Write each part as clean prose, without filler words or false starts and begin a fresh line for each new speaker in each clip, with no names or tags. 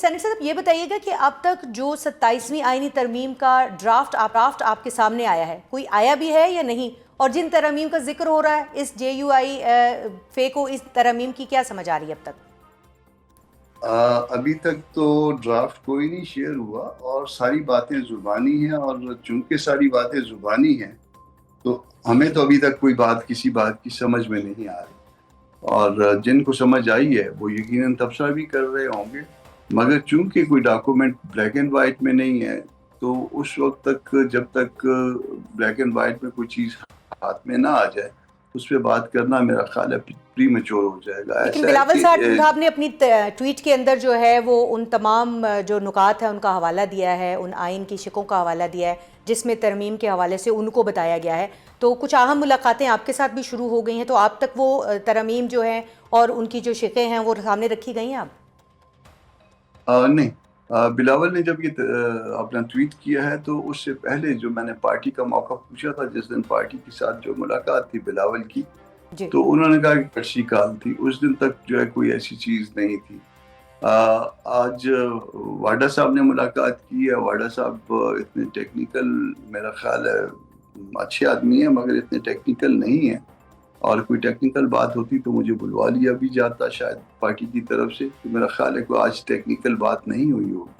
Senator صاحب یہ بتائیے گا کہ اب تک جو 27ویں آئینی ترمیم کا ڈرافٹ آپ کے سامنے آیا ہے، کوئی آیا بھی ہے یا نہیں؟ اور جن ترامیم کا ذکر ہو رہا ہے اس جے یو آئی فے کو، اس ترامیم کی کیا سمجھ آ رہی ہے اب تک؟
ابھی تک تو ڈرافٹ کوئی نہیں شیئر ہوا، اور ساری باتیں زبانی ہیں، اور چونکہ ساری باتیں زبانی ہیں تو ہمیں تو ابھی تک کوئی بات کسی بات کی سمجھ میں نہیں آ رہی، اور جن کو سمجھ آئی ہے وہ یقیناً تبصرہ بھی کر رہے ہوں گے، مگر چونکہ کوئی ڈاکومنٹ بلیک اینڈ وائٹ میں نہیں ہے تو اس وقت تک جب تک بلیک اینڈ وائٹ میں کوئی چیز ہاتھ میں نہ آ جائے اس پہ بات کرنا میرا خیال ہے پری میچور ہو جائے گا۔
لیکن
ایسا ہے
بلاول
کہ
صاحب نے اپنی ٹویٹ کے اندر جو ہے وہ ان تمام جو نکات ہیں ان کا حوالہ دیا ہے، ان آئین کی شقوں کا حوالہ دیا ہے جس میں ترمیم کے حوالے سے ان کو بتایا گیا ہے، تو کچھ اہم ملاقاتیں آپ کے ساتھ بھی شروع ہو گئی ہیں، تو آپ تک وہ ترامیم جو ہیں اور ان کی جو شقیں ہیں وہ سامنے رکھی گئی ہیں اب؟
نہیں، بلاول نے جب یہ اپنا ٹویٹ کیا ہے تو اس سے پہلے جو میں نے پارٹی کا موقع پوچھا تھا، جس دن پارٹی کے ساتھ جو ملاقات تھی بلاول کی،
جی
تو انہوں نے کہا کہ کرسی کال تھی، اس دن تک جو ہے کوئی ایسی چیز نہیں تھی۔ آج واڈا صاحب نے ملاقات کی ہے۔ واڈا صاحب اتنے ٹیکنیکل، میرا خیال ہے اچھے آدمی ہیں مگر اتنے ٹیکنیکل نہیں ہیں، اور کوئی ٹیکنیکل بات ہوتی تو مجھے بلوا لیا بھی جاتا شاید پارٹی کی طرف سے، تو میرا خیال ہے کہ آج ٹیکنیکل بات نہیں ہوئی ہوگی،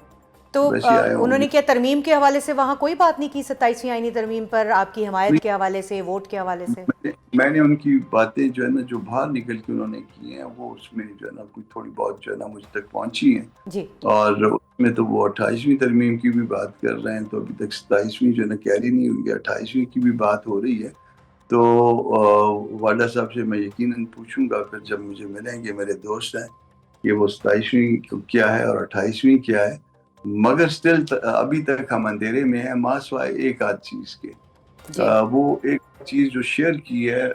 تو
ویسے آئے ہوں
انہوں
گے۔
نے کیا ترمیم کے حوالے سے وہاں کوئی بات نہیں کی 27ویں آئینی ترمیم پر، آپ کی حمایت کے حوالے سے، ووٹ کے حوالے سے؟
میں نے ان کی باتیں جو ہے نا جو باہر نکل کے انہوں نے کی ہیں وہ اس میں جو ہے نا کوئی تھوڑی بہت جو ہے نا مجھ تک پہنچی ہیں،
جی
اور اس میں تو وہ 28ویں ترمیم کی بھی بات کر رہے ہیں، تو ابھی تک 27ویں جو ہے نا کیری نہیں ہوئی ہے، 28ویں کی بھی بات ہو رہی ہے۔ تو واڈا صاحب سے میں یقیناً پوچھوں گا پھر جب مجھے ملیں گے، میرے دوست ہیں، کہ وہ 27ویں کیا ہے اور 28ویں کیا ہے، مگر سٹل ابھی تک ہم اندھیرے میں ہیں، ماں سوائے ایک آدھ چیز کے۔
جی
وہ ایک چیز جو شیئر کی ہے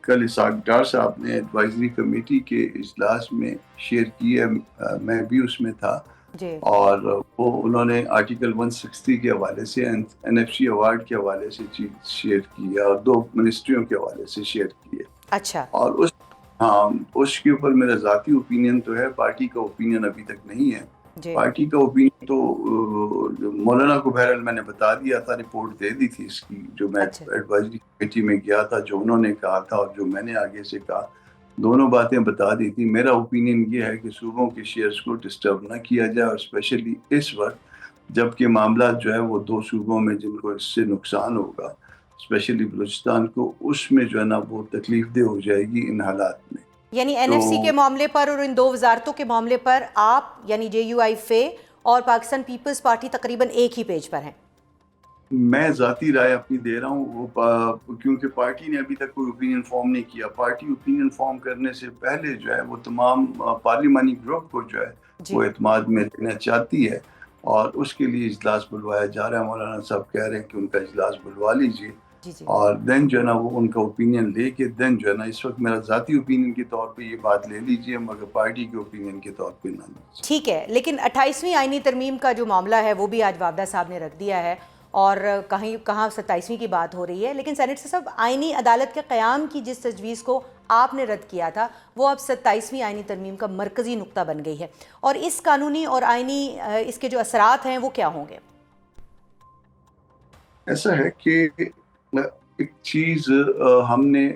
کل اسحاق ڈار صاحب نے ایڈوائزری کمیٹی کے اجلاس میں شیئر کی ہے، میں بھی اس میں تھا،
جی
اور وہ انہوں نے آرٹیکل 160 کے حوالے سے، این ایف سی ایوارڈ کے حوالے سے چیز شیئر کی ہے، اور 2 منسٹریوں کے حوالے سے شیئر کی ہے،
اچھا
اور اس کے اوپر میرا ذاتی اوپینین تو ہے، پارٹی کا اوپینین ابھی تک نہیں ہے۔
جی
پارٹی کا اوپینین تو مولانا کو بہرحال میں نے بتا دیا تھا، رپورٹ دے دی تھی اس کی، جو میں
اچھا
ایڈوائزری کمیٹی میں گیا تھا، جو انہوں نے کہا تھا اور جو میں نے آگے سے کہا، دونوں باتیں بتا دی تھی۔ میرا اوپینین یہ ہے کہ صوبوں کے شیئرز کو ڈسٹرب نہ کیا جائے، اور اسپیشلی اس وقت جب کہ معاملات جو ہے وہ 2 صوبوں میں جن کو اس سے نقصان ہوگا، اسپیشلی بلوچستان کو، اس میں جو ہے نا وہ تکلیف دہ ہو جائے گی ان حالات میں۔
یعنی این
تو
ایف سی کے معاملے پر اور ان 2 وزارتوں کے معاملے پر آپ یعنی جے یو آئی فے اور پاکستان پیپلز پارٹی تقریباً ایک ہی پیج پر ہیں؟
میں ذاتی رائے اپنی دے رہا ہوں، وہ کیونکہ پارٹی نے ابھی تک کوئی اوپینین فارم نہیں کیا۔ پارٹی اوپینین فارم کرنے سے پہلے جو ہے وہ تمام پارلیمانی گروپ کو جو ہے
جی
وہ اعتماد میں لینا چاہتی ہے، اور اس کے لیے اجلاس بلوایا جا رہا ہے۔ مولانا صاحب کہہ رہے ہیں کہ ان کا اجلاس بلوا لیجیے،
جی جی
اور دین جو ہے نا وہ ان کا اوپینین لے کے دین جو ہے نا، اس وقت میرا ذاتی اوپینین کے طور پہ یہ بات لے لیجیے، مگر پارٹی کے اوپینین کے طور پہ نہ لیجیے۔
ٹھیک ہے، لیکن 28ویں آئینی ترمیم کا جو معاملہ ہے وہ بھی آج وابدہ صاحب نے رکھ دیا ہے، اور کہاں 27ویں کی بات ہو رہی ہے، لیکن سینیٹر صاحب آئینی عدالت کے قیام کی جس تجویز کو آپ نے رد کیا تھا وہ اب 27ویں آئینی ترمیم کا مرکزی نقطہ بن گئی ہے، اور اس قانونی اور آئینی اس کے جو اثرات ہیں وہ کیا ہوں گے؟
ایسا ہے کہ ایک چیز ہم نے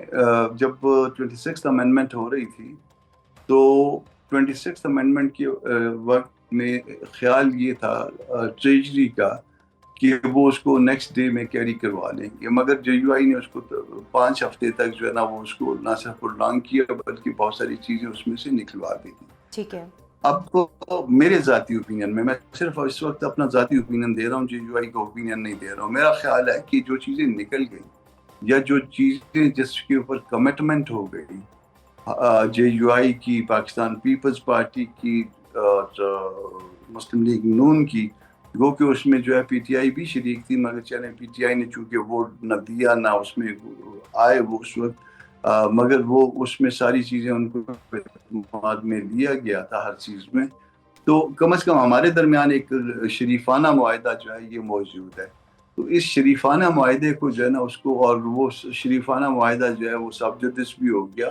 جب 26th امینڈمنٹ ہو رہی تھی تو 26th امینڈمنٹ کے وقت میں خیال یہ تھا ٹریجری کا کہ وہ اس کو نیکسٹ ڈے میں کیری کروا لیں گے، مگر جے یو آئی نے اس کو 5 ہفتے تک جو ہے نا وہ اس کو نہ صرف پرولانگ کیا بلکہ بہت ساری چیزیں اس میں سے نکلوا دی تھی۔
ٹھیک ہے
اب میرے ذاتی اوپینین میں صرف اس وقت اپنا ذاتی اوپینین دے رہا ہوں، جے یو آئی کا اوپینین نہیں دے رہا ہوں۔ میرا خیال ہے کہ جو چیزیں نکل گئی یا جو چیزیں جس کے اوپر کمٹمنٹ ہو گئی جے یو آئی کی، پاکستان پیپلز پارٹی کی اور مسلم لیگ نون کی، گو کہ اس میں جو ہے پی ٹی آئی بھی شریک تھی، مگر چلیں پی ٹی آئی نے چونکہ ووٹ نہ دیا نہ اس میں آئے وہ اس وقت، مگر وہ اس میں ساری چیزیں ان کو اعتماد میں لیا گیا تھا ہر چیز میں، تو کم از کم ہمارے درمیان ایک شریفانہ معاہدہ جو ہے یہ موجود ہے۔ تو اس شریفانہ معاہدے کو جو ہے نا اس کو، اور وہ شریفانہ معاہدہ جو ہے وہ سب جدس بھی ہو گیا،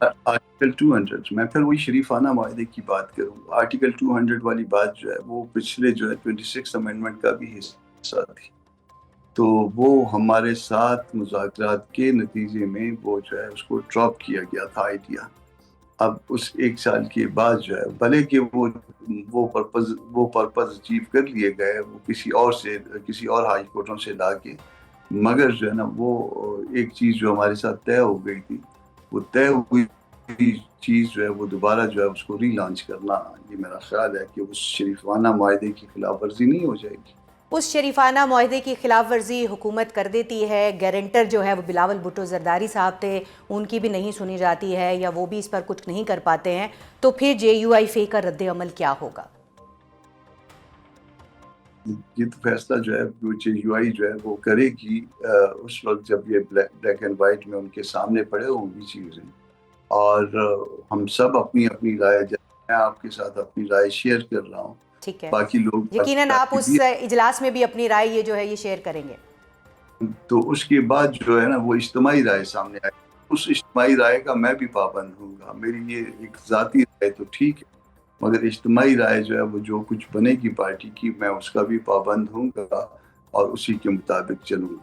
آرٹیکل 200 میں پھر وہی شریفانہ معاہدے کی بات کروں. آرٹیکل 200 والی بات جو ہے وہ پچھلے جو ہے 26 امینڈمنٹ کا بھی حصہ تھی. تو وہ ہمارے ساتھ مذاکرات کے نتیجے میں وہ جو ہے اس کو ڈراپ کیا گیا تھا آئیڈیا. اب اس 1 سال کے بعد جو ہے بھلے کہ وہ پرپز اچیو کر لیے گئے وہ کسی اور ہائی کورٹوں سے لا کے، مگر جو ہے نا وہ ایک چیز جو ہمارے ساتھ طے ہو گئی تھی، وہ طے ہوئی چیز جو ہے وہ دوبارہ جو ہے اس کو ری لانچ کرنا، یہ میرا خیال ہے کہ اس شریفانہ معاہدے کی خلاف ورزی نہیں ہو جائے گی.
اس شریفانہ معاہدے کی خلاف ورزی حکومت کر دیتی ہے، گارنٹر جو ہے وہ بلاول بھٹو زرداری صاحب تھے، ان کی بھی نہیں سنی جاتی ہے یا وہ بھی اس پر کچھ نہیں کر پاتے ہیں، تو پھر JUI کا رد عمل کیا ہوگا؟
یہ تو فیصلہ جو ہے JUI جو ہے وہ کرے گی اس وقت جب یہ بلیک اینڈ وائٹ میں ان کے سامنے پڑے ہوں گی چیزیں. اور ہم سب اپنی اپنی رائے، میں آپ کے ساتھ اپنی رائے شیئر کر رہا ہوں،
ٹھیک ہے،
باقی لوگ
یقیناً آپ اس اجلاس میں بھی اپنی رائے یہ جو ہے یہ شیئر کریں گے.
تو اس کے بعد جو ہے نا وہ اجتماعی رائے سامنے آئے. اس اجتماعی رائے کا میں بھی پابند ہوں گا. میری یہ ایک ذاتی رائے تو ٹھیک ہے، مگر اجتماعی رائے جو ہے وہ جو کچھ بنے گی پارٹی کی، میں اس کا بھی پابند ہوں گا اور اسی کے مطابق چلوں گا.